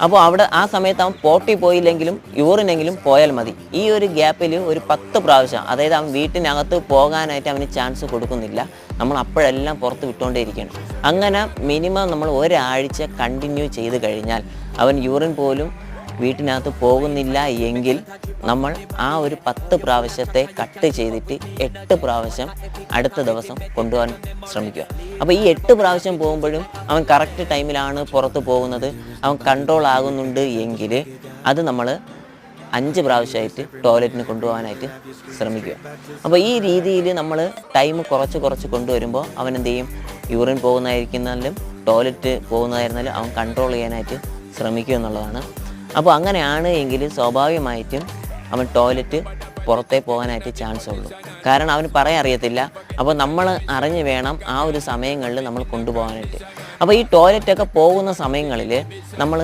അപ്പോൾ അവിടെ ആ സമയത്ത് അവൻ പോട്ടി പോയില്ലെങ്കിലും യൂറിനെങ്കിലും പോയാൽ മതി. ഈ ഒരു ഗ്യാപ്പിൽ ഒരു 10 പ്രാവശ്യം, അതായത് അവൻ വീട്ടിനകത്ത് പോകാനായിട്ട് അവന് ചാൻസ് കൊടുക്കുന്നില്ല. നമ്മൾ അപ്പോഴെല്ലാം പുറത്ത് വിട്ടുകൊണ്ടേയിരിക്കണം. അങ്ങനെ മിനിമം നമ്മൾ ഒരാഴ്ച കണ്ടിന്യൂ ചെയ്ത് കഴിഞ്ഞാൽ അവൻ യൂറിൻ പോലും വീട്ടിനകത്ത് പോകുന്നില്ല എങ്കിൽ നമ്മൾ ആ ഒരു 10 പ്രാവശ്യത്തെ കട്ട് ചെയ്തിട്ട് 8 പ്രാവശ്യം അടുത്ത ദിവസം കൊണ്ടുപോകാൻ ശ്രമിക്കുക. അപ്പോൾ ഈ 8 പ്രാവശ്യം പോകുമ്പോഴും അവൻ കറക്റ്റ് ടൈമിലാണ് പുറത്ത് പോകുന്നത്, അവൻ കൺട്രോൾ ആകുന്നുണ്ട് എങ്കിൽ അത് നമ്മൾ 5 പ്രാവശ്യമായിട്ട് ടോയ്ലറ്റിന് കൊണ്ടുപോകാനായിട്ട് ശ്രമിക്കുക. അപ്പോൾ ഈ രീതിയിൽ നമ്മൾ ടൈം കുറച്ച് കൊണ്ടുവരുമ്പോൾ അവൻ എന്ത് ചെയ്യും, യൂറിൻ പോകുന്നതായിരിക്കുന്നാലും ടോയ്ലറ്റ് പോകുന്നതായിരുന്നാലും അവൻ കൺട്രോൾ ചെയ്യാനായിട്ട് ശ്രമിക്കുക എന്നുള്ളതാണ്. അപ്പോൾ അങ്ങനെയാണ് എങ്കിൽ സ്വാഭാവികമായിട്ടും അവൻ ടോയ്ലറ്റ് പുറത്തേ പോകാനായിട്ട് ചാൻസ് ഉള്ളൂ. കാരണം അവന് പറയാൻ അറിയത്തില്ല. അപ്പോൾ നമ്മൾ അറിഞ്ഞ് വേണം ആ ഒരു സമയങ്ങളിൽ നമ്മൾ കൊണ്ടുപോകാനായിട്ട്. അപ്പോൾ ഈ ടോയ്ലറ്റൊക്കെ പോകുന്ന സമയങ്ങളിൽ നമ്മൾ